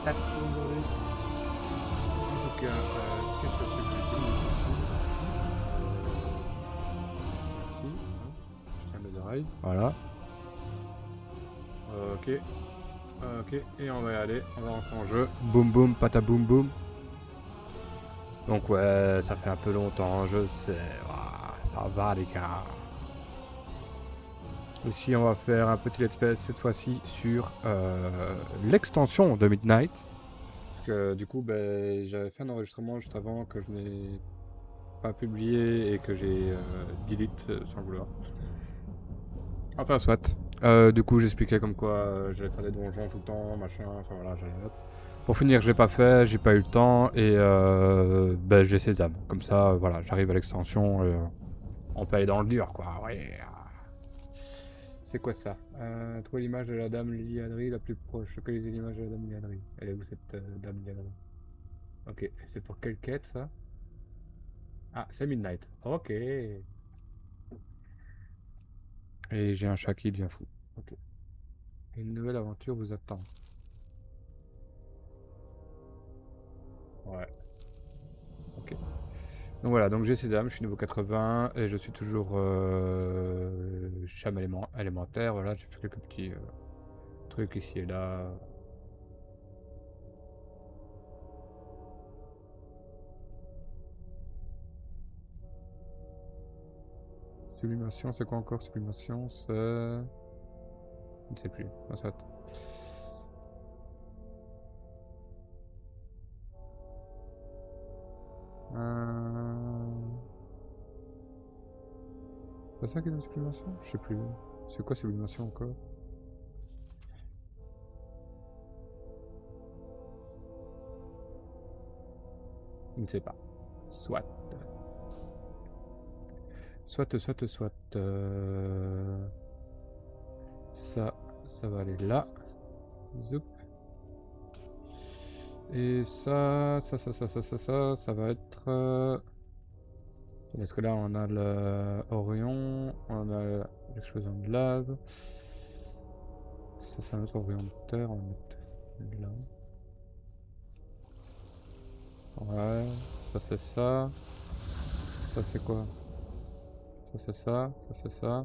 patate aujourd'hui. En tout cas, qu'est-ce que c'est que je dis? Merci. Je tiens mes oreilles. Voilà. Ok. Ok. Et on va y aller. On va rentrer en jeu. Boum boum, pataboum boum. Donc ouais, ça fait un peu longtemps, je sais. Ouah, ça va les gars. Ici, on va faire un petit let's play cette fois-ci sur l'extension de Midnight. Parce que du coup, ben, j'avais fait un enregistrement juste avant que je n'ai pas publié et que j'ai delete sans le vouloir. Enfin, soit. Du coup, j'expliquais comme quoi j'allais faire des donjons tout le temps, machin, enfin voilà, j'allais hop. Pour finir, je l'ai pas fait, j'ai pas eu le temps et ben, j'ai Sésame. Comme ça, voilà, j'arrive à l'extension et on peut aller dans le dur, quoi. Ouais. C'est quoi ça? Trouver l'image de la dame Liadri la plus proche. Localiser l'image de la dame Liadri. Elle est où cette dame Liadri? Ok, et c'est pour quelle quête ça? Ah, c'est Midnight. Ok. Et j'ai un chat qui devient fou. Ok. Une nouvelle aventure vous attend. Ouais. Ok. Donc voilà, donc j'ai Sésame, je suis niveau 80 et je suis toujours cham élémentaire. Voilà, j'ai fait quelques petits trucs ici et là. Sublimation, c'est quoi encore sublimation? C'est... Je ne sais plus. Ah, ça... C'est ça qui est une sublimation? Je sais plus. C'est quoi sublimation encore? Je ne sais pas. Soit. Soit. Ça va aller là. Zoup. Et ça va être... Parce que là, on a l'Orion, on a l'explosion de lave. Ça, c'est un autre Orion de terre, on va mettre là. Ouais, ça c'est ça. Ça c'est quoi? Ça c'est ça c'est ça.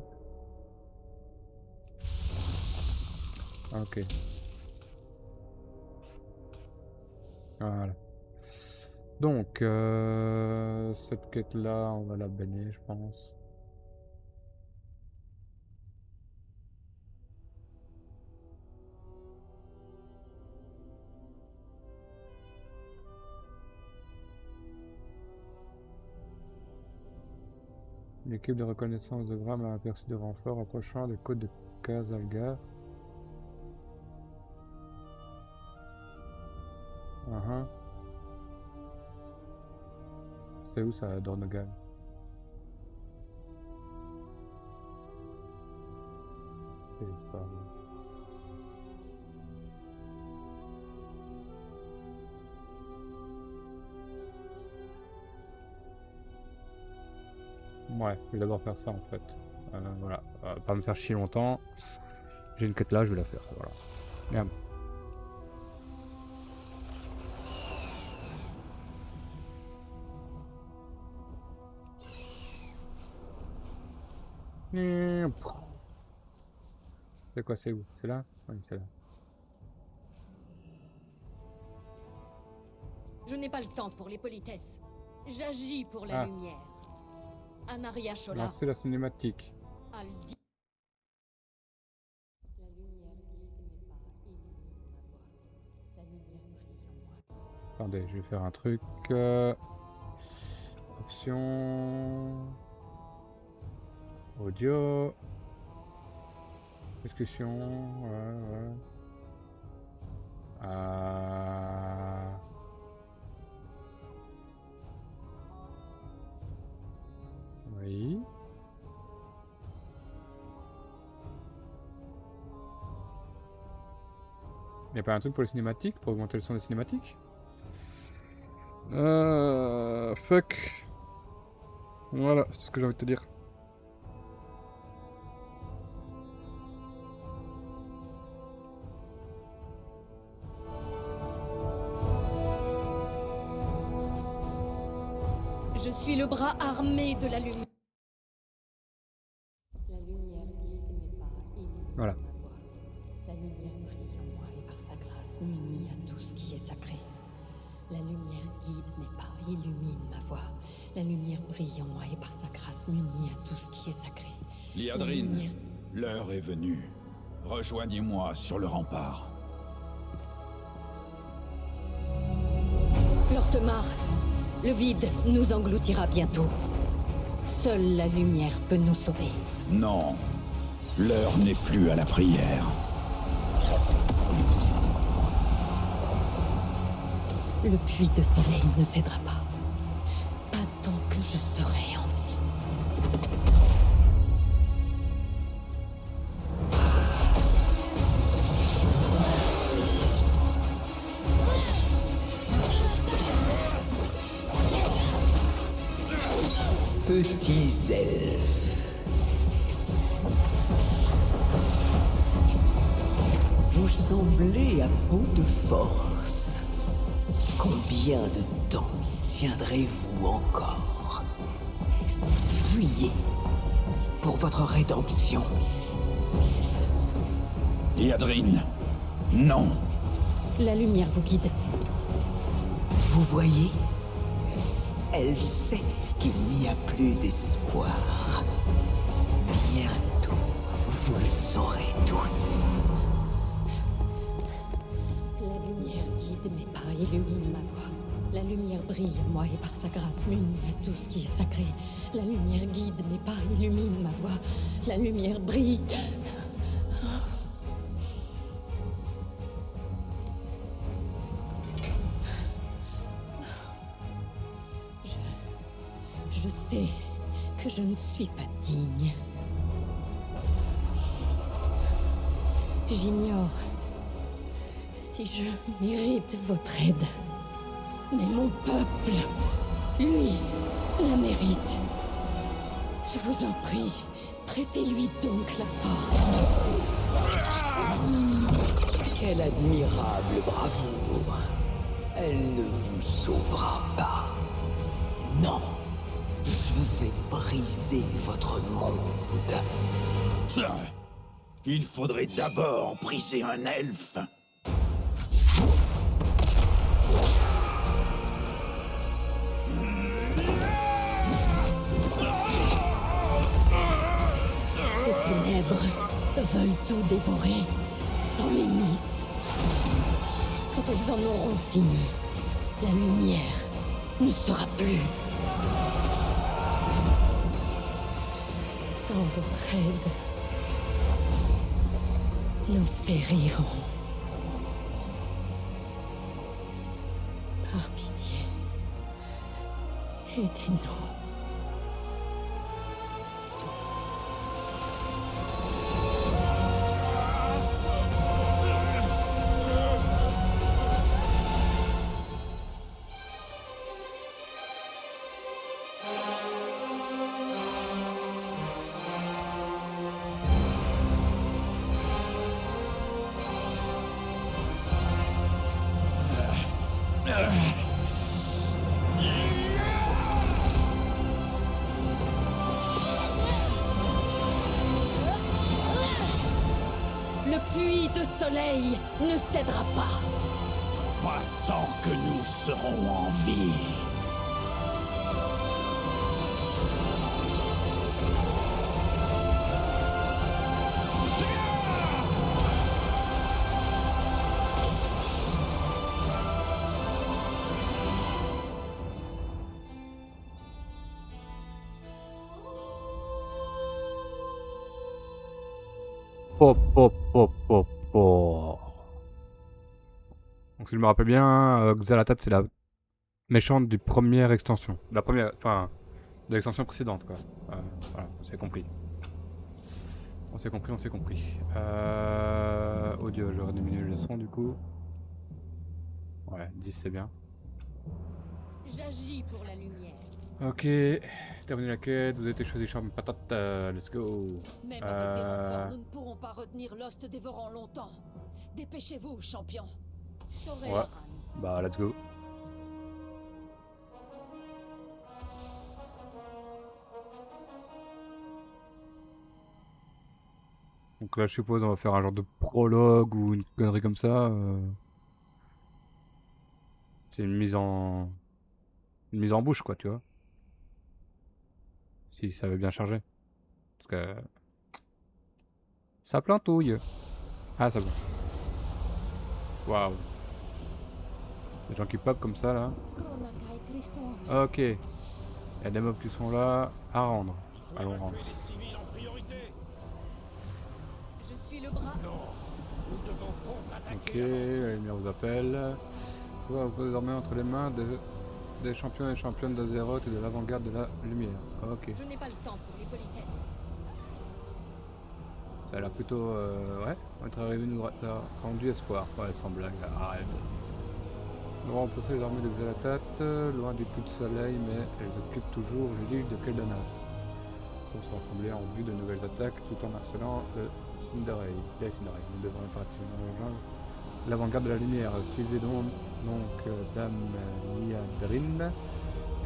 Ah, ok, voilà. Donc, cette quête-là, on va la baigner, je pense. L'équipe de reconnaissance de Gram a aperçu des renforts approchant des côtes de Kazalgar. Uh-huh. C'est où ça, Dornogal? C'est pas... Ouais, je vais d'abord faire ça en fait. Voilà, pas me faire chier longtemps. J'ai une quête là, je vais la faire. Voilà. Merde. C'est quoi, c'est où? C'est là? Oui, c'est là. Je n'ai pas le temps pour les politesses. J'agis pour la Ah, lumière. Anaria Shola lancer la cinématique. a le dit. La lumière guide mes pas, illumine ma voie. La lumière brille en moi. Attendez, je vais faire un truc. Option. Audio. Discussion. Ouais. Oui. Y a pas un truc pour les cinématiques? Pour augmenter le son des cinématiques? Fuck. Voilà, c'est tout ce que j'ai envie de te dire. Je suis le bras armé de la lumière. La lumière guide mes pas, illumine Voilà. ma voie. La lumière brille en moi et par sa grâce m'unit à tout ce qui est sacré. La lumière guide mes pas, illumine ma voie. La lumière brille en moi et par sa grâce m'unit à tout ce qui est sacré. Liadrine, La lumière- l'heure est venue. Rejoignez-moi sur le rempart. Lortemar, le vide nous engloutira bientôt. Seule la lumière peut nous sauver. Non, l'heure n'est plus à la prière. Le puits de soleil ne cédera pas. Pas tant que je serai en vie. Petits elfes. Vous semblez à bout de force. Combien de temps tiendrez-vous encore? Fuyez pour votre rédemption. Liadrine, non. La lumière vous guide. Vous voyez? Elle sait qu'il n'y a plus d'espoir. Bientôt, vous le saurez tous. La lumière guide mes pas, illumine ma voie. La lumière brille en moi et par sa grâce m'unit à tout ce qui est sacré. La lumière guide mes pas, illumine ma voie. La lumière brille. Je sais que je ne suis pas digne. J'ignore si je mérite votre aide. Mais mon peuple, lui, la mérite. Je vous en prie, prêtez-lui donc la force. Quelle admirable bravoure. Elle ne vous sauvera pas. Non. Je vais briser votre monde. Tiens, il faudrait d'abord briser un elfe. Ces ténèbres veulent tout dévorer, sans limite. Quand elles en auront fini, la lumière ne sera plus. Sans votre aide, nous périrons. Par pitié, aidez-nous. Le puits de soleil ne cédera pas. Pas tant que nous serons en vie. Pop, pop, pop, pop, pop. Donc si je me rappelle bien, Xal'atath c'est la méchante du première extension. La première, enfin, de l'extension précédente quoi. Voilà, on s'est compris. On s'est compris, on s'est compris. Audio, j'aurais diminué le son du coup. Ouais, 10 c'est bien. J'agis pour la lumière. Ok, terminé la quête, vous avez été choisi chambre patate, let's go. Même avec des renforts, nous ne pourrons pas retenir l'hoste dévorant longtemps. Dépêchez-vous, champion. Shorelan. Ouais, bah let's go. Donc là, je suppose, on va faire un genre de prologue ou une connerie comme ça. C'est une mise en bouche, quoi, tu vois. Si ça veut bien charger. Parce que ça plantouille. Ah, c'est bon. Waouh. Les gens qui pop comme ça, là. Ok. Il y a des mobs qui sont là à rendre. Allons rendre. Les civils en priorité. Je suis le bras. Nous devons Ok, contre-attaquer. la lumière vous appelle. Vous vous désormais entre les mains des champions et championnes d'Azeroth et de l'avant-garde de la lumière. Ok. Je n'ai pas le temps pour les politesses. Ça a l'air plutôt... ouais, votre arrivée nous a rendu espoir. Ouais, sans blague, arrête. Nous avons repoussé les armées de Xalatat, loin du coup de soleil, mais elles occupent toujours l'île de Keldanas. Pour se rassembler en vue de nouvelles attaques, tout en harcelant le Cinderei. Nous devons impérativement rejoindre l'avant-garde de la lumière. Suivez donc Dame Liadrine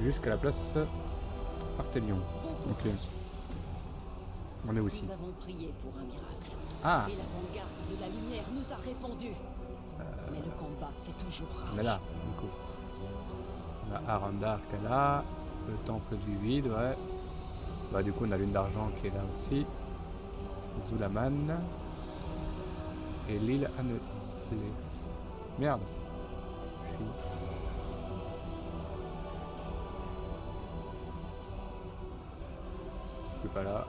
jusqu'à la place Artelion. Ok. On est aussi. Nous avons prié pour un miracle. Ah, Et l'avant-garde de la lumière nous a répondu. Mais le combat fait toujours on est rage. là, du coup. On a Arandar qui est là, le temple du vide, ouais. Bah du coup on a l'une d'argent qui est là aussi. Zulaman. Et l'île Annelée. Merde. Je suis... Je suis pas là.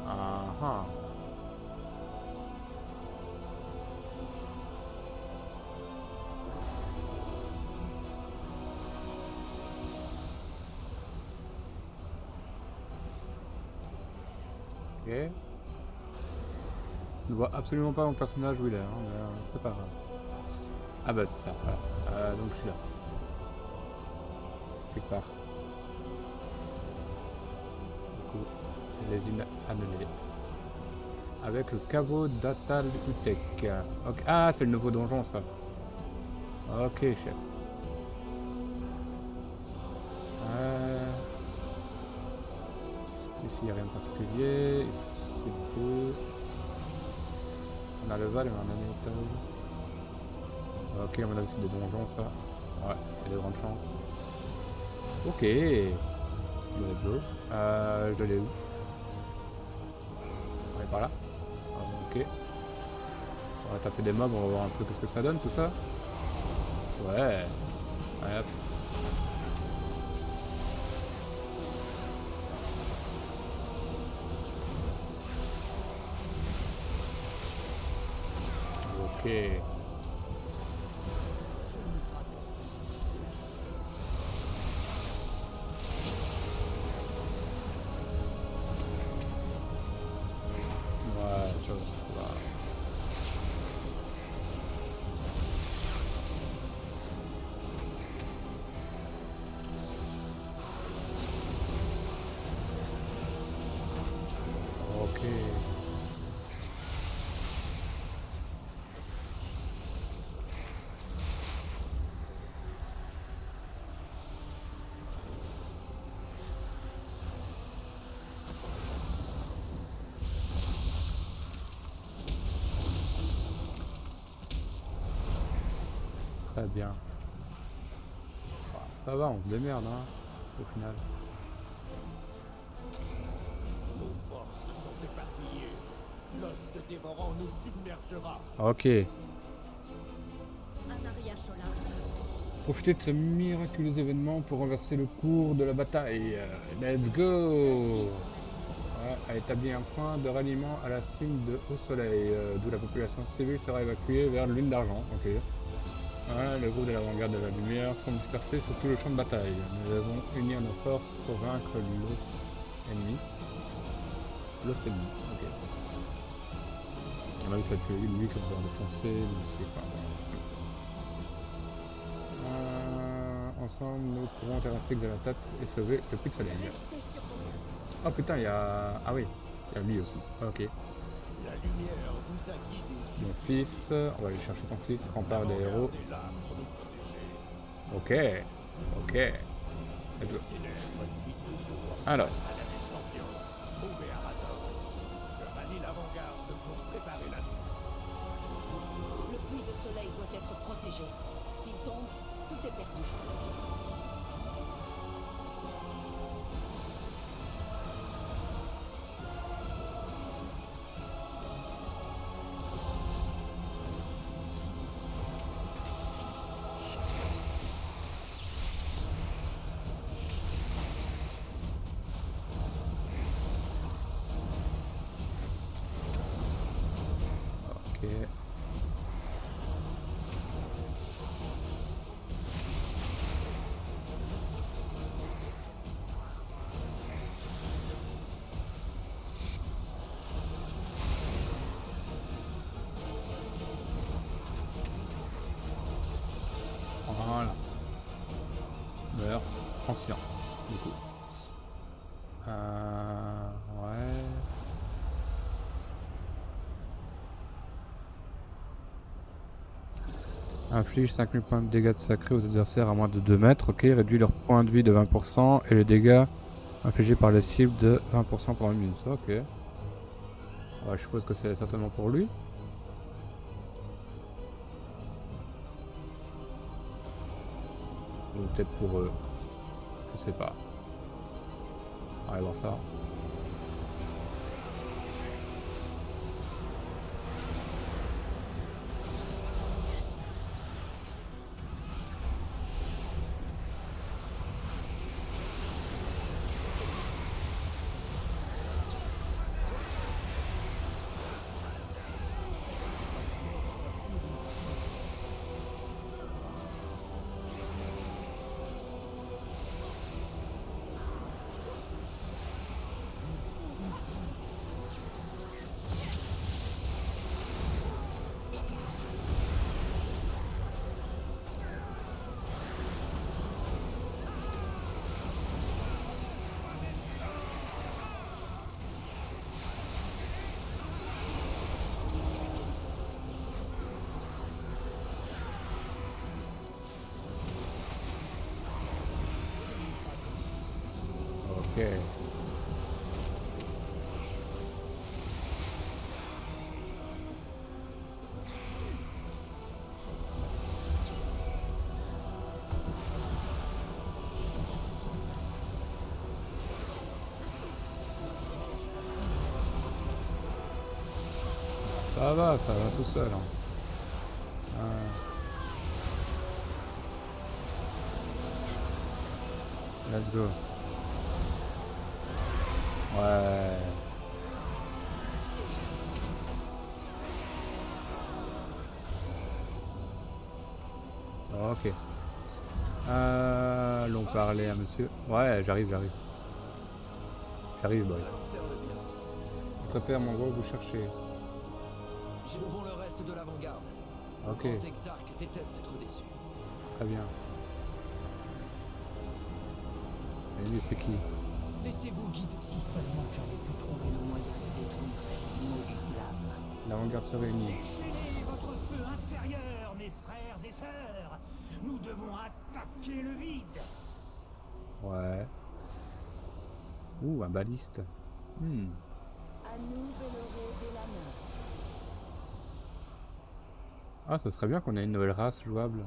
Ah ah. Ok. Je ne vois absolument pas mon personnage où il est, hein, mais c'est pas grave. Ah bah c'est ça, voilà. Donc je suis là. Quelque part. Du coup, les îles annulées. Avec le caveau d'Atal Utek. Ok. Ah, c'est le nouveau donjon ça. Ok, chef. Ici, il n'y a rien de particulier. Ici, deux. On a le Val et on a un étage. Ok, on a aussi des donjons, ça. Ouais, il y a de grandes chances. Ok. Let's go. Je l'ai où? On est par là. Ok. On va taper des mobs, on va voir un peu ce que ça donne tout ça. Ouais. Allez hop. Ok. Ouais, ça va, ça va. Ok. Très bien. Ah, ça va, on se démerde, hein, au final. Nos forces sont éparpillées. L'ost dévorant nous submergera. Ok. Anaria Shola. Profitez de ce miraculeux événement pour renverser le cours de la bataille. Let's go! Ouais, a établi un point de ralliement à la cime de Haut Soleil, d'où la population civile sera évacuée vers l'Une d'Argent. Ok. Ouais, le groupe de l'avant-garde de la lumière sont dispersés sur tout le champ de bataille. Nous devons unir nos forces pour vaincre l'Ost ennemi. L'Ost ennemi, ok. On a vu ça que lui comme va défoncer, mais c'est pas bon. Ensemble, nous pourrons terrasser Xalatat et sauver le puits de soleil. Restez sur vos gardes. Oh putain, il y a... Ah oui, il y a lui aussi. Ok. La lumière vous a guidés. Mon fils, on va aller chercher ton fils, rempart des héros. Gardez-la pour nous protéger. Ok. Ok. Let's go. Alors. Trouvez Arator. Je manie l'avant-garde pour préparer la suite. Le puits de soleil doit être protégé. S'il tombe, tout est perdu. Ok. Voilà. Meurs en silence, du coup. Ouais. Inflige 5000 points de dégâts de sacré aux adversaires à moins de 2 mètres. Ok, réduit leur point de vie de 20% et les dégâts infligés par les cibles de 20% pendant une minute. Ok. Ouais, je suppose que c'est certainement pour lui. Ou peut-être pour eux. Je sais pas. On va voir ça. Ok. Ça va tout seul. Hein. Let's go. Ouais. Ok. Allons parler à monsieur. Ouais, j'arrive. J'arrive, boy. Votre père m'envoie vous chercher. J'ai devant le reste de l'avant-garde. Ok. Le grand exarque déteste être déçu. Très bien. Et lui, c'est qui? Laissez-vous guider. Si seulement j'avais pu trouver le moyen de détruire cette maudite lame. L'avant-garde se réunit. Déchaînez votre feu intérieur, mes frères et sœurs. Nous devons attaquer le vide. Ouais. Ouh, un baliste. À nous de le dès la main. Ah, ça serait bien qu'on ait une nouvelle race jouable.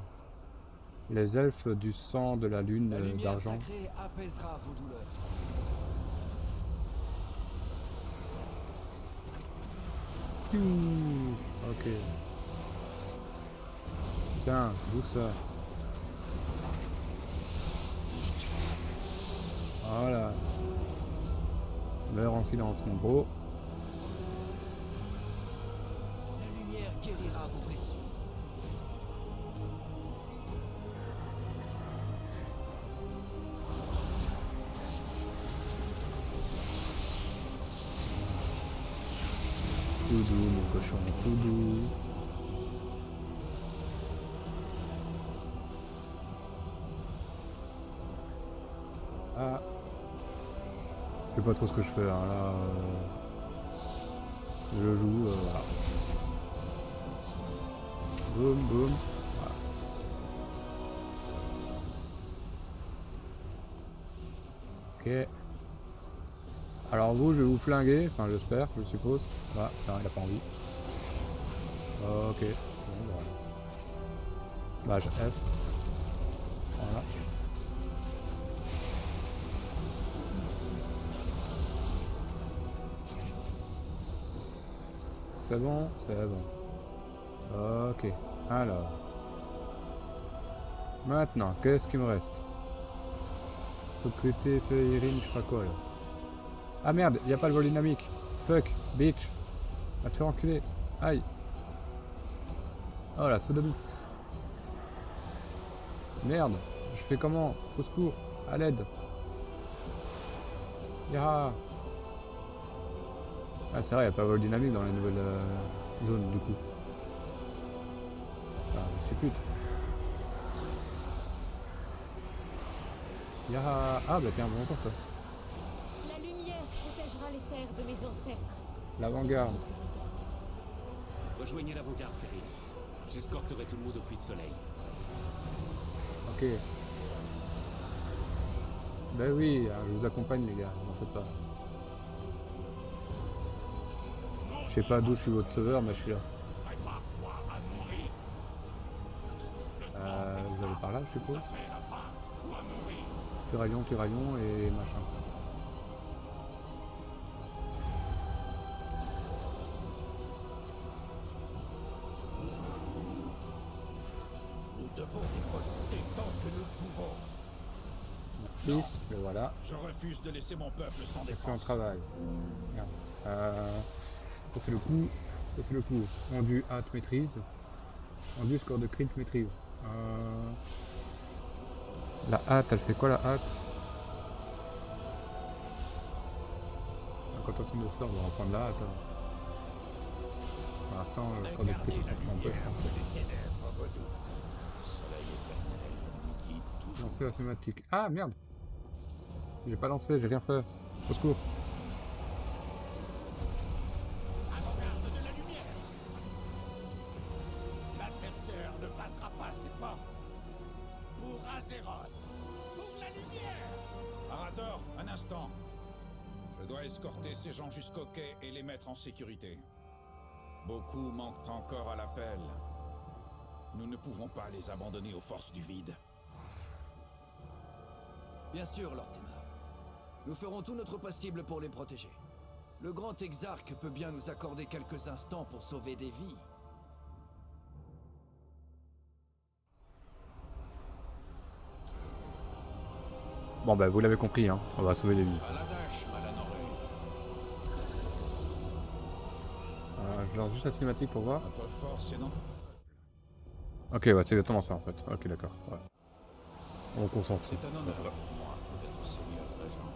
Les elfes du sang de la lune La lumière d'argent. sacrée apaisera vos douleurs. Ok. Tiens, d'où ça? Voilà. Meurs en silence, mon gros. La lumière guérira vos blessures. Tout doux, mon cochon, tout doux. Ah. Je sais pas trop ce que je fais, hein, là. Je joue, voilà. Boum, boum. Voilà. Ok. Alors vous, je vais vous flinguer, enfin j'espère, je suppose. Ah, non, il a pas envie. Ok. Bon, voilà. Bah, je F. Voilà. C'est bon? C'est bon. Ok. Alors. Maintenant, qu'est-ce qu'il me reste? Recruter, Feuillerin, je sais pas quoi là. Ah merde, y a pas le vol dynamique. Fuck, bitch. Va te faire enculer. Aïe. Oh la sodomite. Merde, je fais comment? Au secours, à l'aide. Ya. Ah c'est vrai, y a pas de vol dynamique dans les nouvelles zones du coup. Ah, je sais plus. Ya. Ah bah tiens, bon encore ça. La lumière protégera les terres de mes ancêtres. L'avant-garde. Rejoignez l'avant-garde, Férine. J'escorterai tout le monde au puits de soleil. Ok. Ben oui, je vous accompagne les gars, n'en faites pas. Je sais pas d'où je suis votre sauveur, mais je suis là. Vous allez par là, je suppose. Tiraillon et machin. Nous devons riposter tant que nous pouvons. Fils, mais voilà, Je refuse de laisser mon peuple sans c'est un défense. travail. Merde. Ça c'est le coup. Ça c'est le coup. Rendu hâte maîtrise. Rendu score de crit maîtrise. La hâte, elle fait quoi la hâte? Quand on se sort, on va reprendre la hâte. Hein. Pour l'instant, le score de crit, Regardez la on peut lumière faire. que les ténèbres redoutent. Le soleil éternel nous guide toujours. Lancer la thématique. Ah merde! J'ai pas lancé, j'ai rien fait. Au secours. Avant-garde de la lumière. L'adversaire ne passera pas ses portes. Pour Azeroth. Pour la lumière. Arator, un instant. Je dois escorter ces gens jusqu'au quai et les mettre en sécurité. Beaucoup manquent encore à l'appel. Nous ne pouvons pas les abandonner aux forces du vide. Bien sûr, Lord Témar. Nous ferons tout notre possible pour les protéger. Le grand exarque peut bien nous accorder quelques instants pour sauver des vies. Bon bah vous l'avez compris, hein. On va sauver des vies. Baladash, Malanoré. Je lance juste la cinématique pour voir. Notre force est dans... Ok, ouais, c'est exactement ça en fait. Ok, d'accord. Ouais. Donc on s'en fout. C'est un honneur pour moi d'être seigneur régent.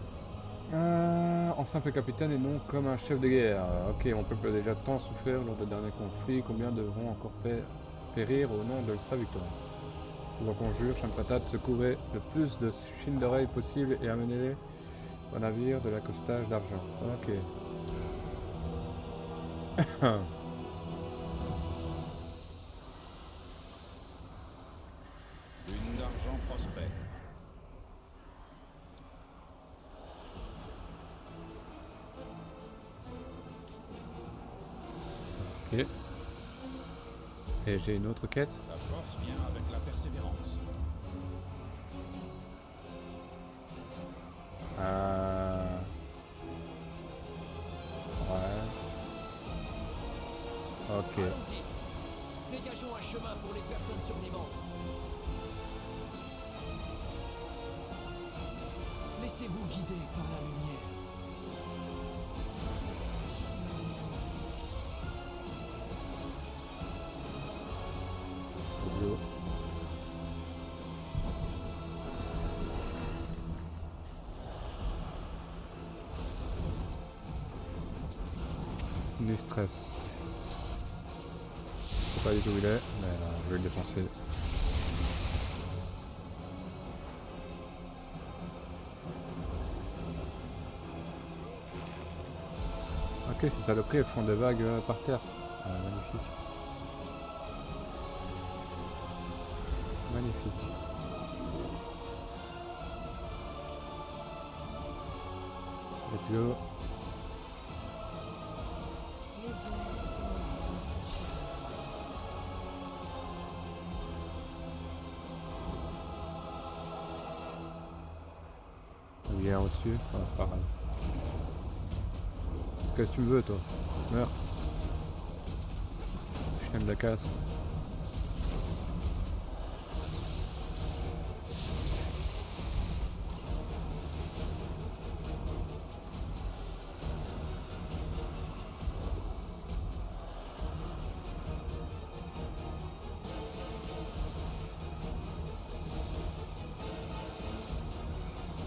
En simple capitaine et non comme un chef de guerre. Ok, mon peuple a déjà tant souffert lors des derniers conflits. Combien devront encore périr au nom de sa victoire? Je vous en conjure, Champatate, secourez le plus de chines d'oreilles possible et amenez-les au navire de l'accostage d'argent. Ok. Une d'argent prospère. Ok. Et j'ai une autre quête. La force vient avec la persévérance. Ouais. Ok. Allons-y. Dégageons un chemin pour les personnes survivantes. Laissez-vous guider par la lumière. Yo. Ni stress. Je sais pas du tout où il est, mais je vais le défoncer. Ok, ces saloperies elles font des vagues par terre. Magnifique. Magnifique. Let's go. Il est en dessus. Ah, c'est pas grave. Qu'est-ce que tu me veux, toi? Meurs. Chien de la casse.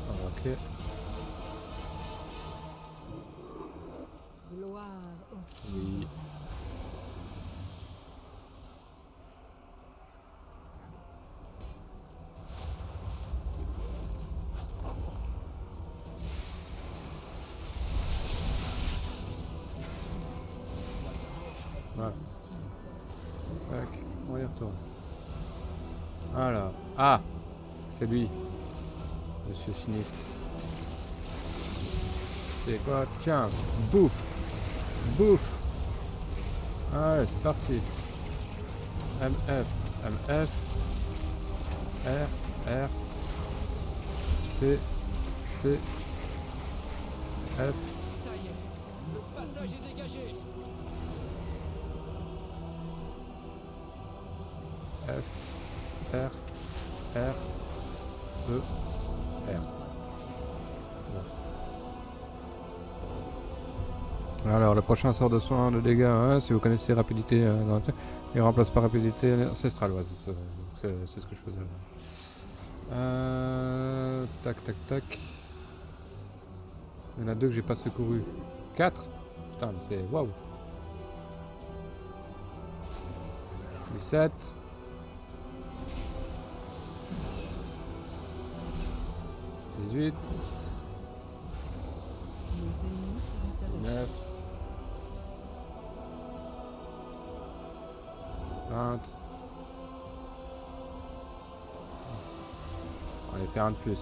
Ok. Gloire au Oui. Voilà. Tac, on y retourne. Alors. Ah! C'est lui. Monsieur Sinistre. C'est quoi? Tiens, bouffe! Bouffe! Allez, c'est parti. MF, MF, R, C, C, F, Ça y est, le passage est dégagé. F, R, R, E, R. Bon. Alors, le prochain sort de soin de dégâts, hein, si vous connaissez rapidité, il remplace par rapidité ancestrale. Ouais, c'est ce que je faisais là. Tac, tac, tac. Il y en a 2 que j'ai pas secouru. 4. Putain, mais c'est... Waouh. 17. 18. 9. 20. On va faire un de plus.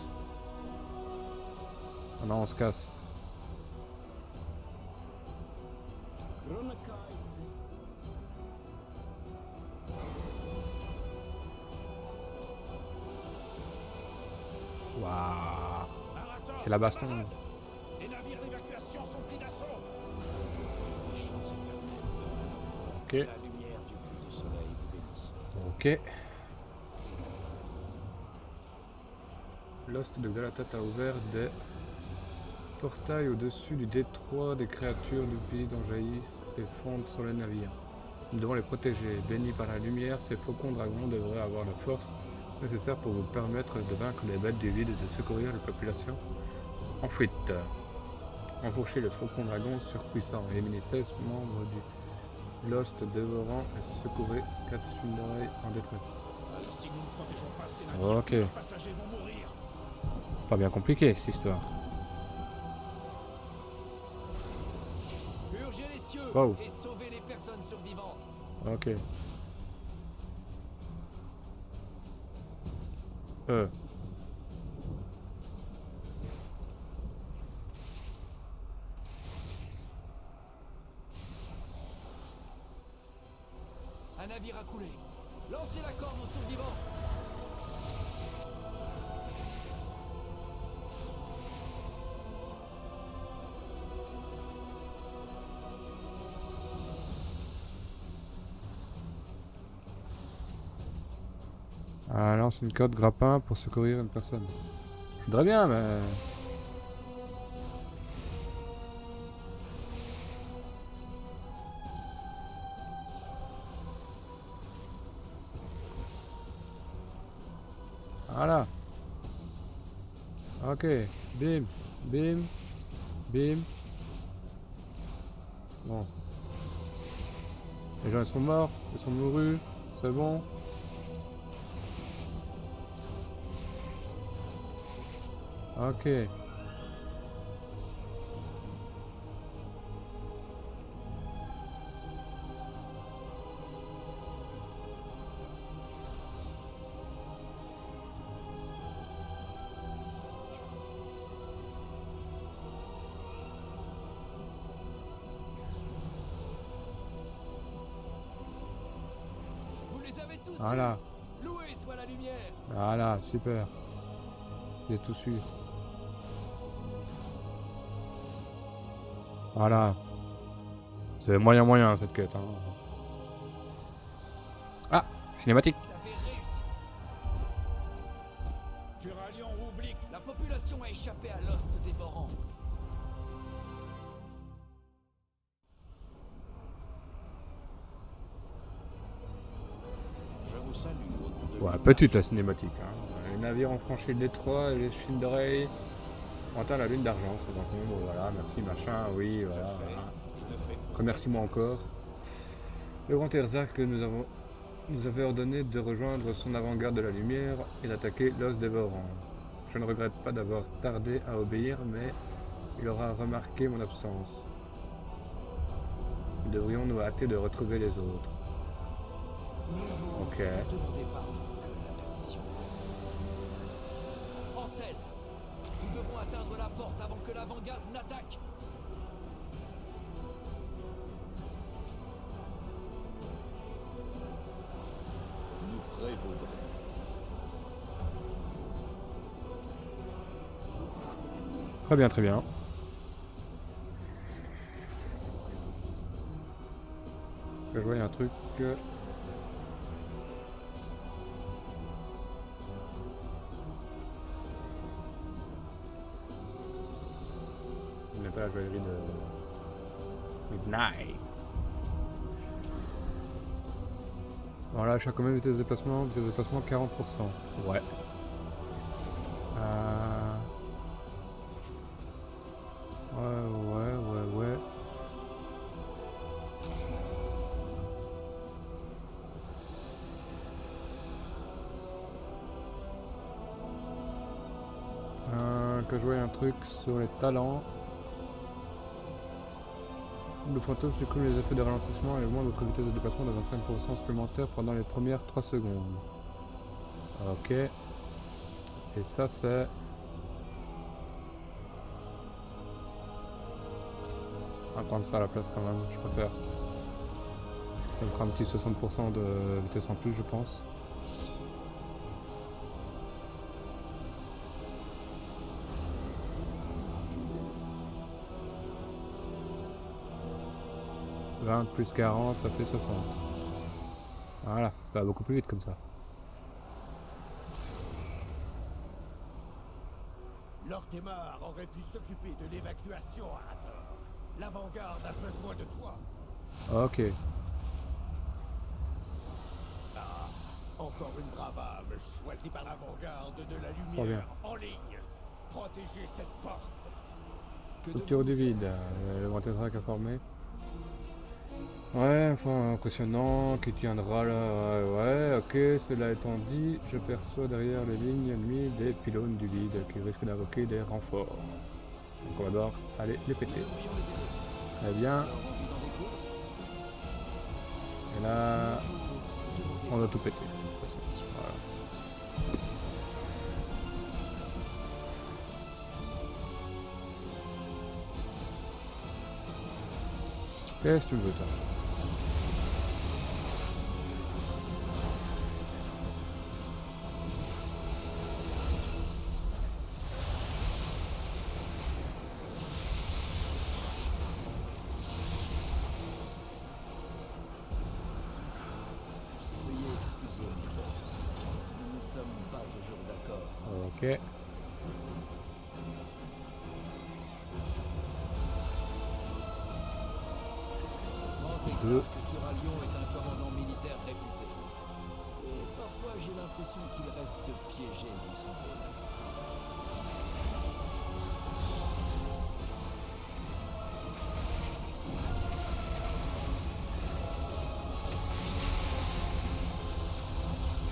Oh non, on se casse. Waouh. Arator, C'est la baston. camarades, les navires d'évacuation sont pris d'assaut. Ok. La lumière du puits du soleil vous bénisse. Ok. Lost de Xalatat a ouvert des portails au-dessus du détroit. Des créatures du pays dont jaillissent et fondent sur le navire. Nous devons les protéger. Bénis par la lumière, ces faucons dragons devraient avoir la force nécessaire pour vous permettre de vaincre les bêtes du vide et de secourir les populations en fuite. Enfourchez le faucon dragon surpuissant. Éliminez 16 membres du Lost dévorant et secourez 4 Sundari en détresse. Si nous ne protégeons pas ces navires, Ok. tous les passagers vont mourir. Pas bien compliqué cette histoire. Purgez les cieux Wow. et sauvez les personnes survivantes. Ok. Un navire a coulé. Lancez la corde aux survivants. Ah, lance une corde grappin pour secourir une personne. Je voudrais bien, mais... Voilà. Ok. Bim. Bim. Bim. Bon. Les gens ils sont morts. Ils sont mourus. C'est bon. Ok. avez tous Voilà. eu. Loué soit la lumière. Voilà, super. J'ai tout su. Voilà. C'est moyen cette quête. Hein. Ah, cinématique. Vous avez réussi. Turalion Oublik. La population a échappé à l'ost dévorant. Je vous salue au nom de Ouais, l'Univers. petite la cinématique. Hein. Les navires ont franchi le détroit et les Shinderei ont atteint la lune d'argent. Ça encombre, voilà, merci, machin, oui, voilà. Voilà. Je le fais. Remercie-moi encore. Le grand Erzak nous avait ordonné de rejoindre son avant-garde de la lumière et d'attaquer l'os dévorant. Je ne regrette pas d'avoir tardé à obéir, mais il aura remarqué mon absence. Nous devrions nous hâter de retrouver les autres. Ok. Demandez pardon que la permission. Ansel, nous devons atteindre la porte avant que l'avant-garde n'attaque. Nous prévaudrons. Très bien, très bien. Je vois un truc. On n'est pas la joaillerie de Midnight. Voilà, achat quand même vitesse de déplacement 40%. Ouais. Ouais. Que je vois un truc sur les talents. Le fantôme supprime les effets de ralentissement et augmente votre vitesse de déplacement de 25% supplémentaire pendant les premières 3 secondes. Ok. Et ça c'est... On va prendre ça à la place quand même, je préfère. Ça me fera un petit 60% de vitesse en plus je pense. Plus 40, ça fait 60. Voilà, ça va beaucoup plus vite comme ça. Lortemar aurait pu s'occuper de l'évacuation, Arator. L'avant-garde a besoin de toi. Ok. Ah, encore une brave âme choisie par l'avant-garde de la Trop bien. lumière en ligne. Protégez cette porte. Structure du vide, le grand Erzak informé. Ouais, enfin impressionnant, qui tiendra là, ouais, ok, cela étant dit, je perçois derrière les lignes ennemies des pylônes du vide qui risquent d'invoquer des renforts. Donc on va devoir aller les péter. Très bien. Et là, on va tout péter. Voilà. Qu'est-ce que tu veux toi? Veuillez excuser, nous ne sommes pas toujours d'accord. Ok. Grand Exarque Turalion est un commandant militaire réputé. Et parfois j'ai l'impression qu'il reste piégé dans son rôle.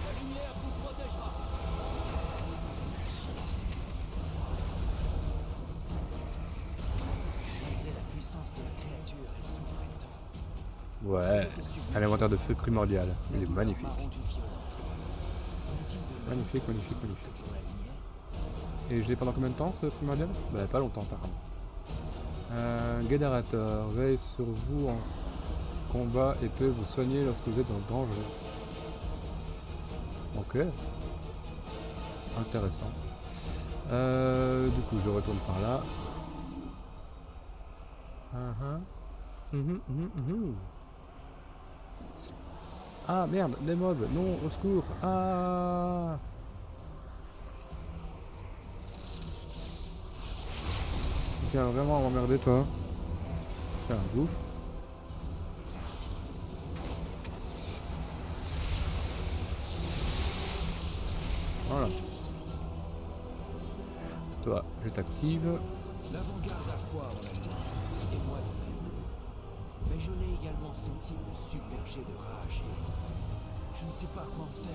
La lumière vous protégera. Malgré la puissance de la créature, elle souffrait tant. Ouais, un inventaire de feu primordial. Il est magnifique. Magnifique. Et je l'ai pendant combien de temps ce primordial? Bah pas longtemps apparemment. Guédarator veille sur vous en combat et peut vous soigner lorsque vous êtes en danger. Ok. Intéressant. Du coup, je retourne par là. Ah merde, les mobs, non, au secours. Ah. Tu tiens vraiment à m'emmerder, toi. Tiens, bouffe. Voilà. Toi, je t'active. L'avant-garde a foi en la lutte, et moi de même. Mais je l'ai également senti me submerger de rage et je ne sais pas quoi en faire.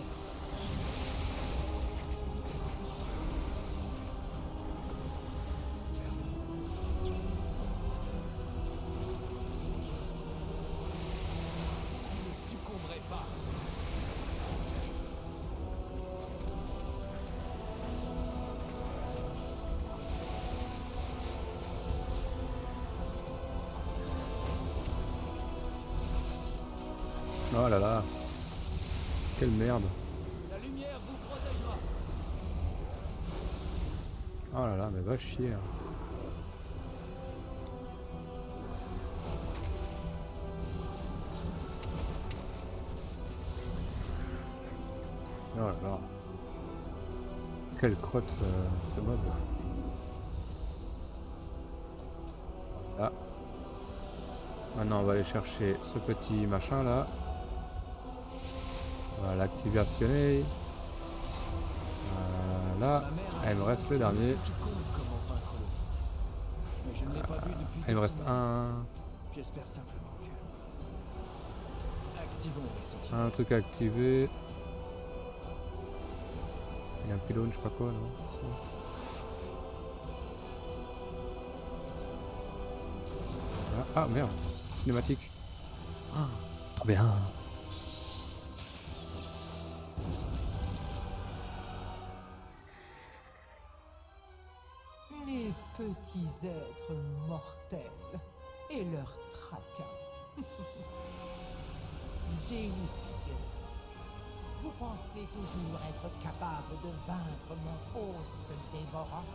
Vous ne succomberez pas. Oh là là. Quelle merde. La lumière vous protégera. Oh là là, mais va chier. Hein. Oh là là. Quelle crotte ce mob. Voilà. Maintenant on va aller chercher ce petit machin là. On va l'activationner. Voilà. Ah, il me reste le dernier. Il me reste un. J'espère simplement que... Activons les sentinelles. Un truc à activer. Il y a un pylône, je sais pas quoi, non? Voilà. Ah merde, cinématique. Ah, trop bien. Les petits êtres mortels et leur tracas. Délicieux. Vous pensez toujours être capable de vaincre mon host dévorant?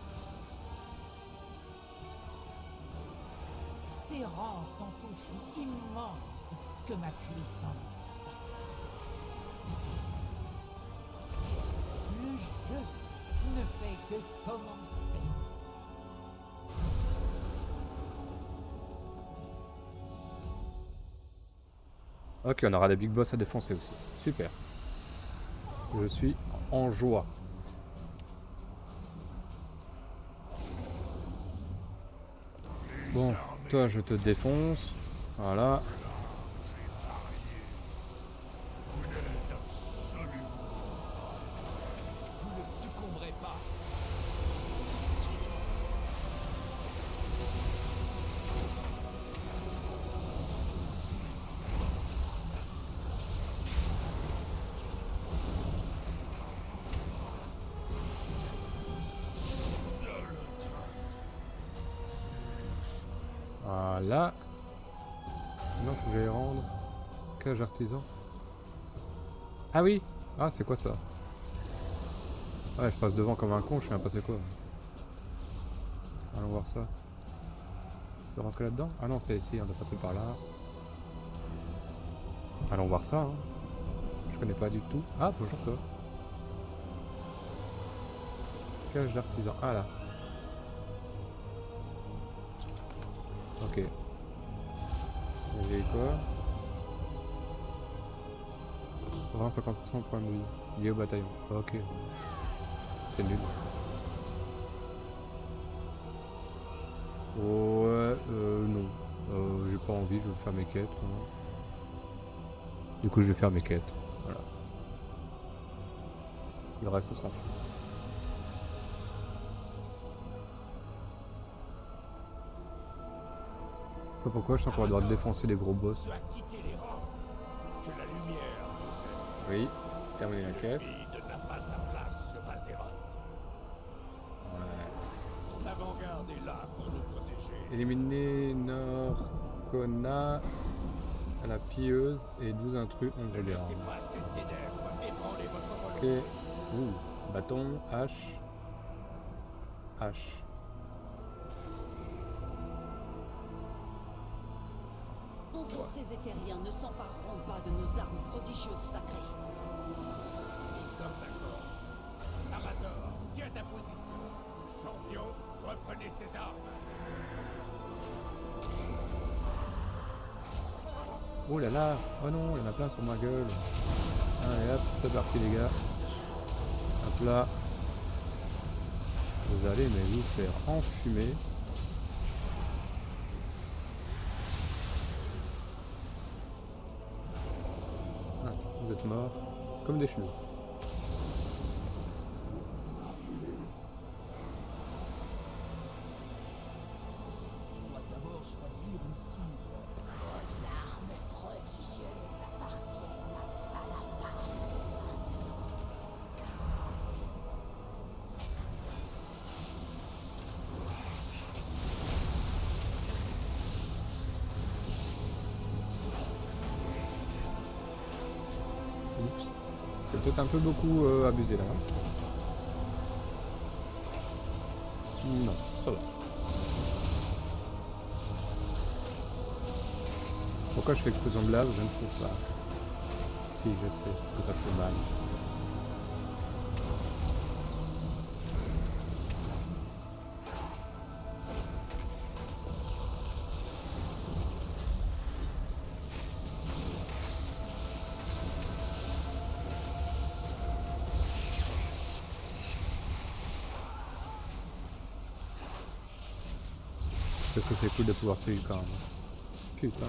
Ses rangs sont aussi immenses que ma puissance. Le jeu ne fait que commencer. Ok, on aura des big boss à défoncer aussi. Super. Je suis en joie. Bon, toi je te défonce. Voilà. Vous ne succomberez pas. Voilà. Non, faut que j'aille rendre. Cage artisan. Ah oui. Ah, c'est quoi ça? Ouais, je passe devant comme un con, je sais même pas c'est quoi. Allons voir ça. Je peux rentrer là-dedans? Ah non, c'est ici, on doit passer par là. Allons voir ça, hein. Je connais pas du tout. Ah, bonjour toi. Cage d'artisan. Ah là. Ok. J'ai quoi? 50% de points de vie. Lié au bataillon. Ok. C'est nul. Ouais, non. J'ai pas envie, je vais faire mes quêtes. Hein. Du coup, je vais faire mes quêtes. Voilà. Le reste, on s'en fout. Je sais pas pourquoi, je sens qu'on va devoir défoncer les gros boss. Que la lumière vous Oui, terminer la quête. aide n'a pas sa place sur Azeroth. Ouais. L'avant-garde est là pour nous protéger. Éliminer Norcona à la pieuse et 12 intrus, 11 Ne laissez gardes. pas ces ténèbres ébranler votre volonté. Ok. Bâton, hache. Hache. Pourquoi ces éthériens ne s'empareront pas de nos armes prodigieuses sacrées? Nous sommes d'accord. Arator, tiens ta position. Champion, reprenez ses armes. Oh là là. Oh non, il y en a plein sur ma gueule. Allez hop, c'est parti les gars. Hop là. Vous allez mais vous faire enfumer. Ah, vous êtes morts comme des chenilles. Je dois d'abord choisir une cible. Vos armes prodigieuses appartiennent à Xalatath. Oups. C'est peut-être un peu beaucoup abusé là. Non, ça va. Pourquoi je fais explosion de lave? Je ne sais pas. Si, je sais que ça fait mal. Parce que c'est cool de pouvoir suivre quand même. Putain.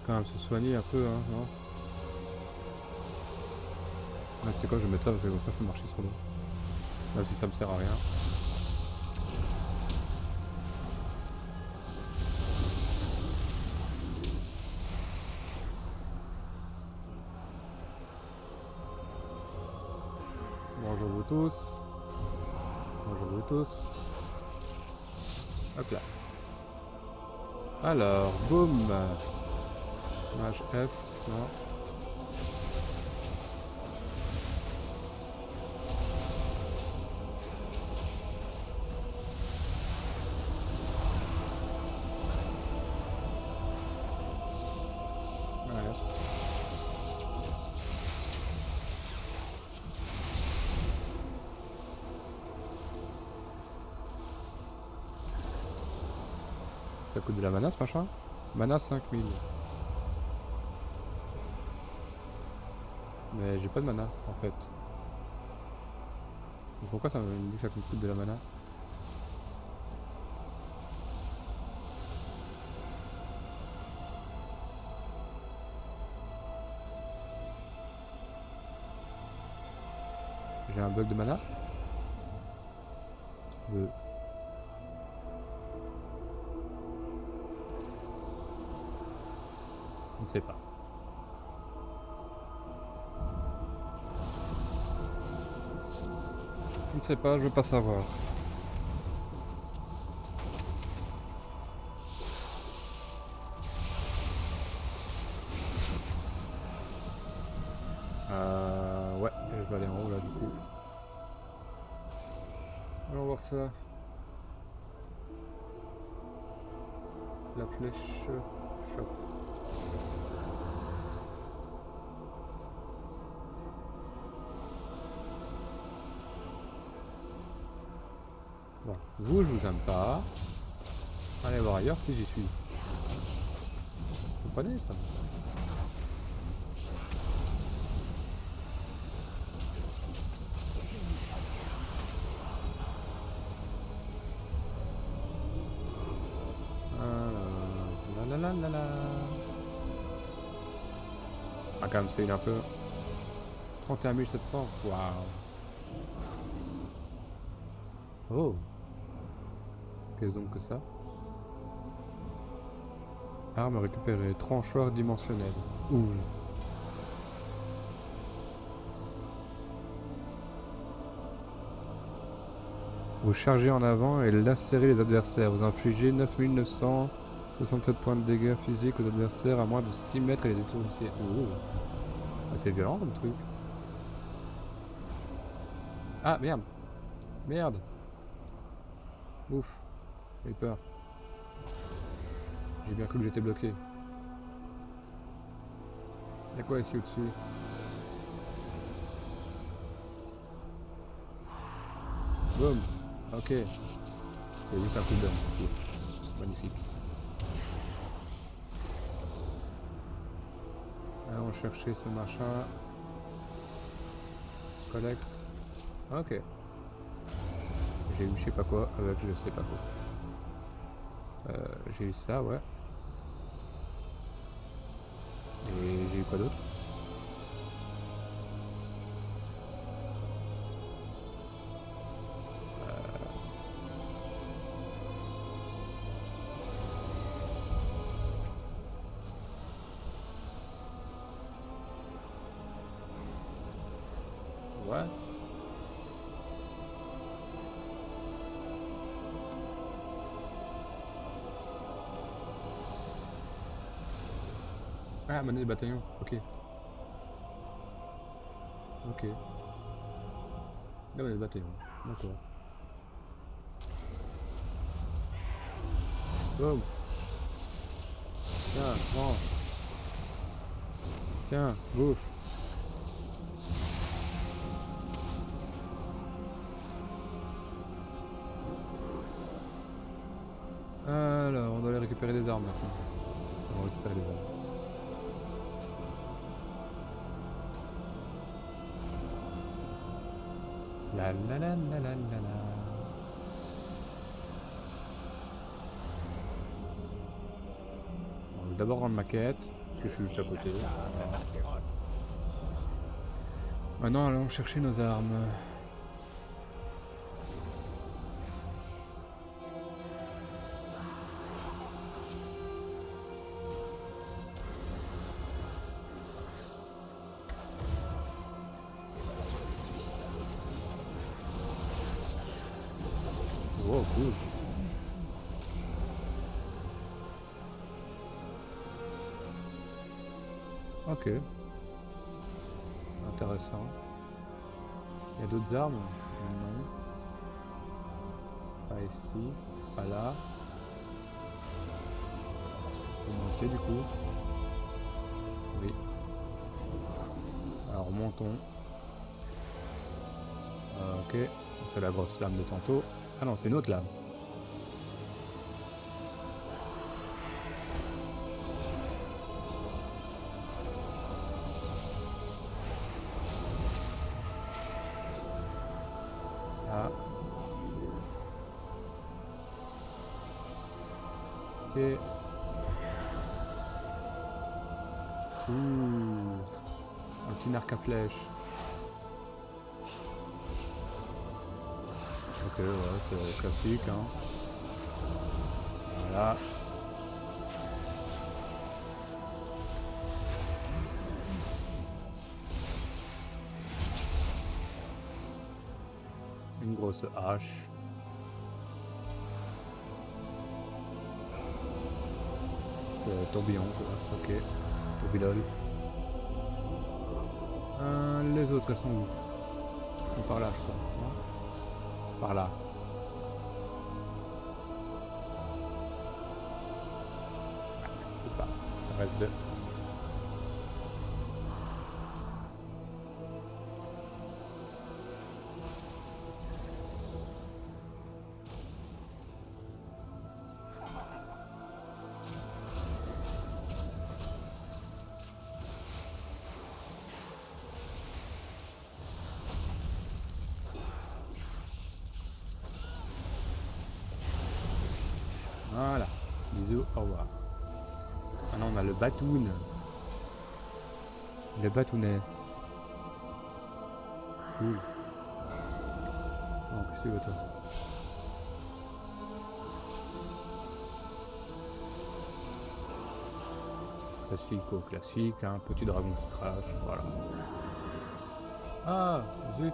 Quand même se soigner un peu, hein, non? Ah, tu sais quoi, je vais mettre ça parce que comme ça je peux marcher sur l'eau. Même si ça me sert à rien. Bonjour vous tous. Bonjour vous tous. Hop là. Alors, boum. Mage F, non. Ouais. Ça coûte de la mana ce machin? Mana 5000. Mais j'ai pas de mana en fait. Donc pourquoi ça me dit que ça me coûte de la mana? J'ai un bug de mana? Je ne sais pas. Je ne sais pas, je veux pas savoir. Ouais, je vais aller en haut là du coup. Allons voir ça. La flèche choc. Bon, vous je vous aime pas. Allez voir ailleurs si j'y suis. Vous comprenez ça? Ah quand même c'est un peu... 31 700, waouh. Oh. Qu'est-ce donc que ça? Arme récupérée, tranchoir dimensionnel. Ouh. Vous chargez en avant et lacérez les adversaires. Vous infligez 9967 points de dégâts physiques aux adversaires à moins de 6 mètres et les étourdissez. Oh. Ah, c'est violent comme truc. Ah merde. Merde. Ouf. J'ai eu peur. J'ai bien cru que j'étais bloqué. Y'a quoi ici au-dessus? Boum. Ok. C'est juste un coup d'homme. Magnifique. Allons chercher ce machin. Collecte. Ok. J'ai eu je sais pas quoi avec je sais pas quoi. J'ai eu ça, ouais. Et j'ai eu quoi d'autre? Ouais. Ah, mener le bataillon, ok. Ok. Là, on est le bataillon, d'accord. Boum. Tiens, prends. Tiens, bouffe. Alors, on doit aller récupérer des armes maintenant. On va récupérer des armes. La la la la la la la. On va d'abord rendre ma quête, parce que je suis juste à côté. Voilà. Maintenant, allons chercher nos armes. Oh, cool. Ok. Intéressant. Il y a d'autres armes? Non. Pas ici. Pas là. C'est monté du coup. Oui. Alors montons. Ok. C'est la grosse lame de tantôt. Ah non, c'est une autre lame. Ah. Ok. Ouh. Un petit arc à flèche. Ok, ouais, c'est classique, hein. Voilà. Une grosse hache. Tourbillon, quoi. Ok. Tourbillon. Les autres, elles sont où? Ils sont par là, je crois. Non? Par là. C'est ça. Il reste deux. Voilà. Bisous, au revoir. Maintenant on a le batoun. Le batounet. Cool. Non, qu'est-ce que tu veux toi? Classique, un petit dragon qui crache, voilà. Ah, zut.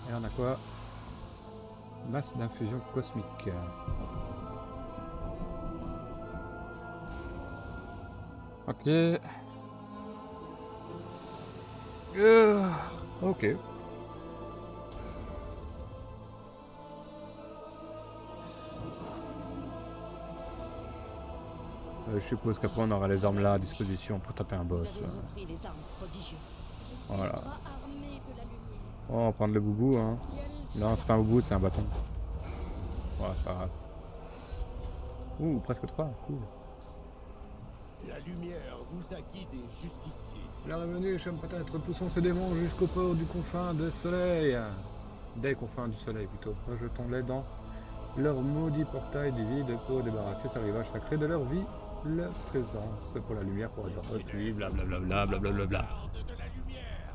Et on a quoi? Masse d'infusion cosmique. Ok. Ok. Je suppose qu'après on aura les armes là à disposition pour taper un boss. Vous avez repris les armes prodigieuses. Voilà. Bras armé de la lumière. Oh, on va prendre le boubou, hein. Non, c'est pas un boubou, c'est un bâton. Ouais, c'est pas grave. Ouh, presque 3, cool. La lumière vous a guidé jusqu'ici. Bienvenue, chum patate, repoussons ces démons jusqu'au port du confin du soleil. Des confins du soleil plutôt. Rejetons-les dans leur maudit portail du vide pour débarrasser ce rivage sacré de leur vie. Leur présence pour la lumière pour être recueillie, blablabla, blablabla. Garde de la lumière.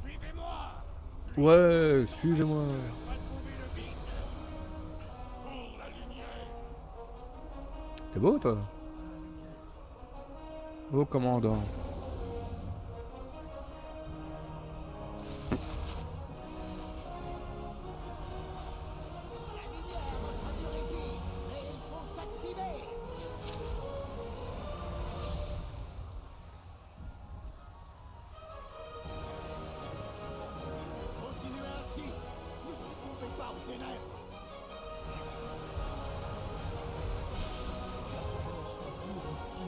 Suivez-moi. Ouais, suivez-moi. Retrouvez le vide. Pour la lumière. T'es beau, toi? Oh, commandant. Continuez ainsi. Ne succombez pas aux ténèbres. Choisir ici.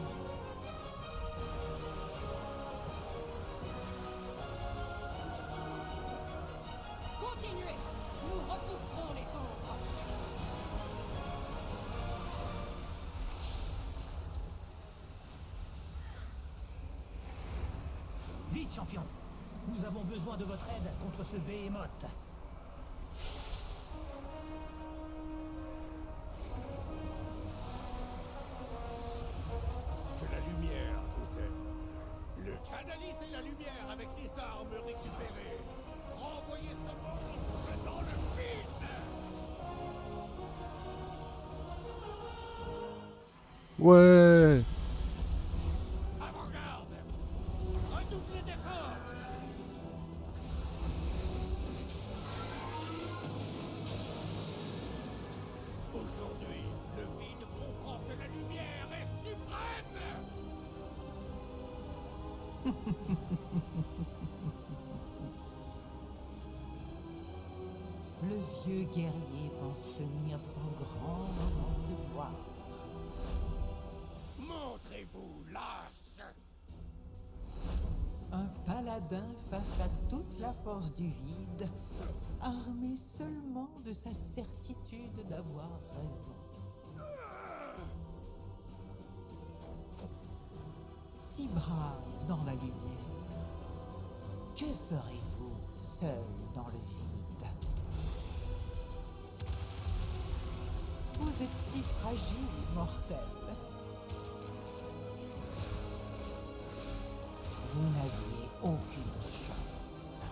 Continuez. Nous repousserons les ombres. Vite, champion. Nous avons besoin de votre aide contre ce behemoth. Que la lumière vous aide. Le canalisez la lumière avec les armes récupérées. Renvoyez ce monstre dans le vide. Ouais. Avant-garde. Redoublez d'efforts. Aujourd'hui, le vide comprend que la lumière est suprême. Le vieux guerrier pense tenir son grand moment de gloire. Montrez-vous, lâche. Un paladin face à toute la force du vide, armé seulement de sa certitude d'avoir raison. Si brave dans la lumière, que ferez-vous seul dans le vide? Vous êtes si fragile, mortel. Vous n'aviez aucune chance.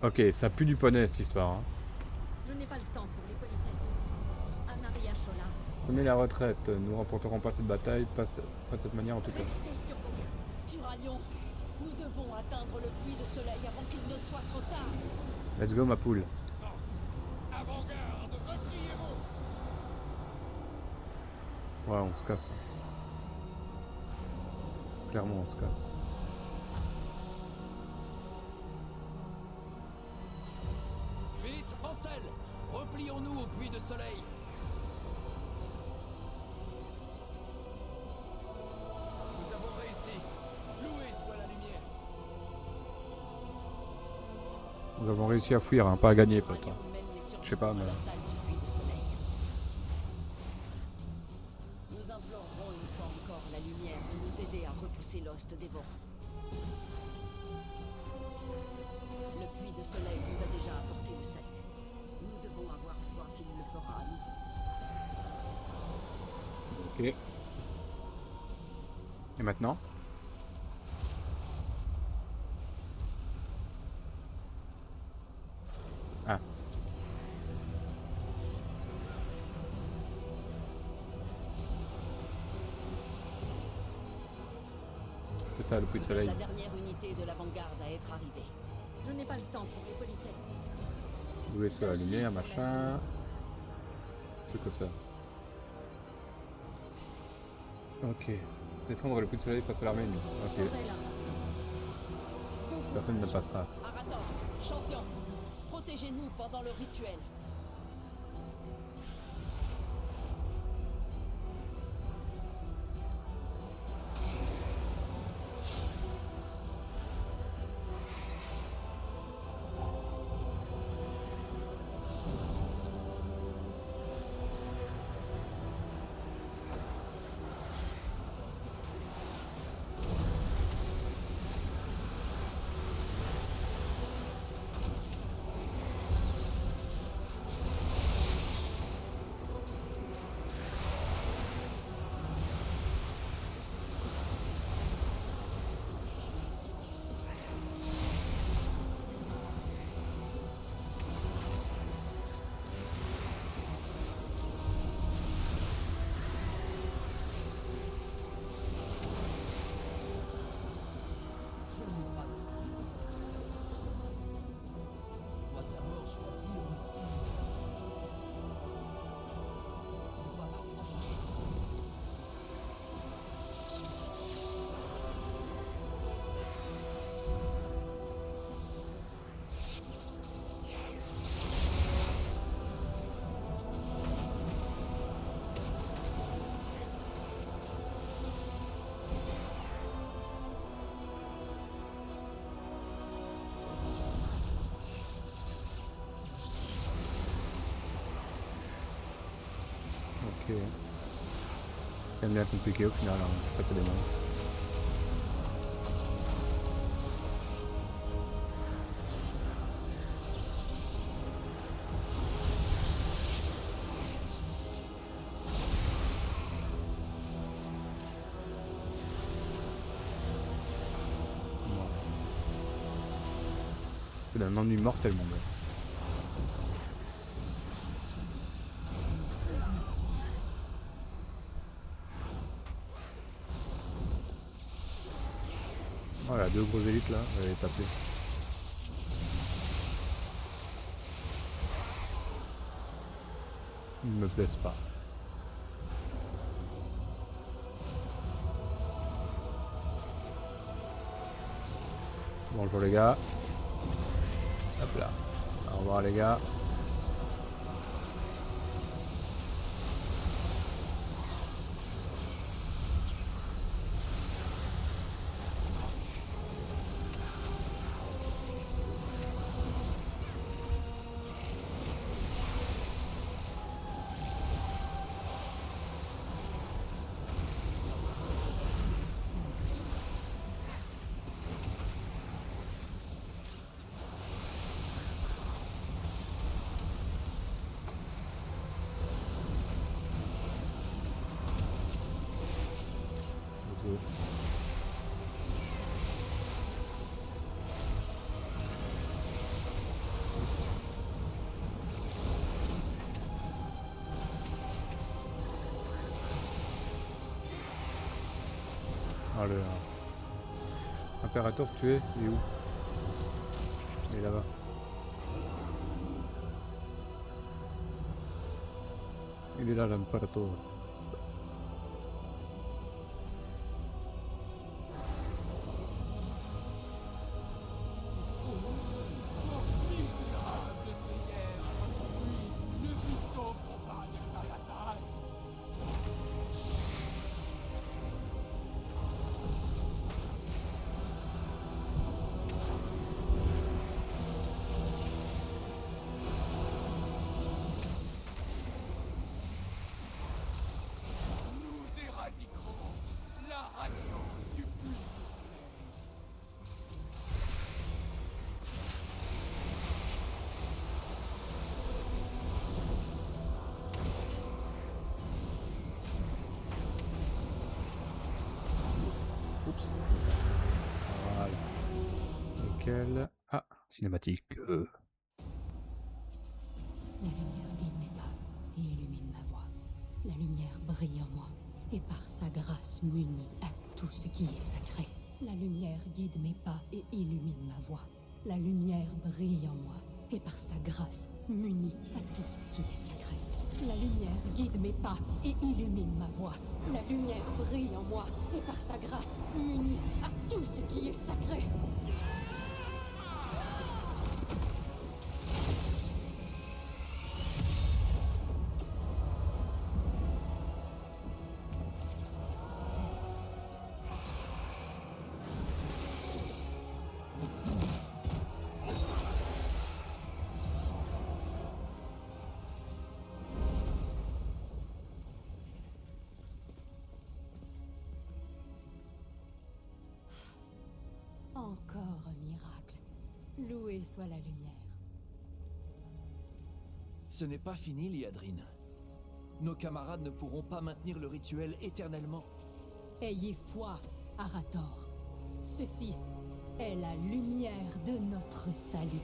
Ok, ça pue du poney cette histoire. Hein. Je n'ai pas le temps pour les politesses. Anaria Shola, Prenez la retraite, nous remporterons pas cette bataille, pas de cette manière en tout cas. restez sur vos gardes. Turalion, nous devons atteindre le puits de soleil avant qu'il ne soit trop tard. Let's go ma poule. Avant-garde, repliez-vous. Ouais, on se casse. Clairement, on se casse. Vite, Ansel. Replions-nous au puits de soleil. Nous avons réussi. Loué soit la lumière. Nous avons réussi à fuir, hein, pas à gagner, pote. Turalion mène les survivants Je sais pas, à mais- la salle du puits de soleil. Nous implorerons une fois encore la lumière de nous aider à repousser l'hoste dévorant. Le puits de soleil nous a déjà apporté le salut. Nous devons avoir foi qu'il le fera à nouveau. Ok. Et maintenant? Ah. C'est ça le puits de Vous êtes soleil. la dernière unité de l'avant-garde à être arrivée. Je n'ai pas le temps pour les politesses. Où est-ce que la lumière, machin. C'est quoi ça? Ok. Défendre le puits de soleil face à l'armée ennemie. Ok. Personne ne passera. Arator, champion, protégez-nous pendant le rituel. Je n'ai pas de cible. Je dois d'abord choisir une cible. Je dois m'approcher. Ok. C'est bien compliqué au final, hein. Ça fait des noms. C'est d'un ennui mortel, mon gars. Voilà, deux grosses élites là, je vais les taper. Ils ne me plaisent pas. Bonjour les gars. Hop là. Au revoir les gars. Ah, le impérateur tué, il est où? Il est là-bas. Il est là, l'impérateur. Nous éradiquerons la radiance du puits. Oups. Voilà. Nickel. Ah, cinématique. lumière brille en moi, et par sa grâce m'unit à tout ce qui est sacré. La lumière guide mes pas et illumine ma voie. La lumière brille en moi, et par sa grâce m'unit à tout ce qui est sacré. La lumière guide mes pas et illumine ma voie. La lumière brille en moi, et par sa grâce m'unit à tout ce qui est sacré. Encore un miracle. Loué soit la lumière. Ce n'est pas fini, Liadrine. Nos camarades ne pourront pas maintenir le rituel éternellement. Ayez foi, Arator. Ceci est la lumière de notre salut.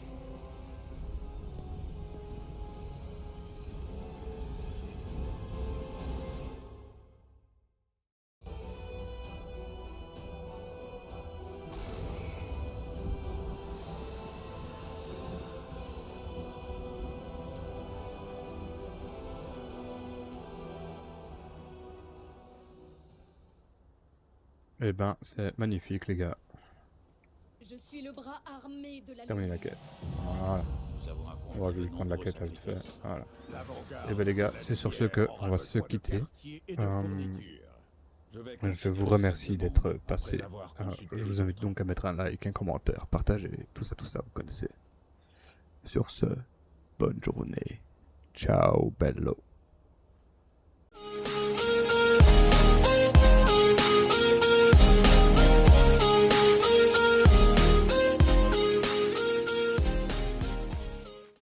Eh ben, c'est magnifique, les gars. Je suis le bras armé de la Terminer la quête. Voilà. On va juste prendre la quête à vite fait. Voilà. Et ben les gars, c'est sur ce que on va se quitter. Je vous remercie d'être passé. Je vous invite donc à mettre un like, un commentaire, partager, tout ça, vous connaissez. Sur ce, bonne journée. Ciao, bello.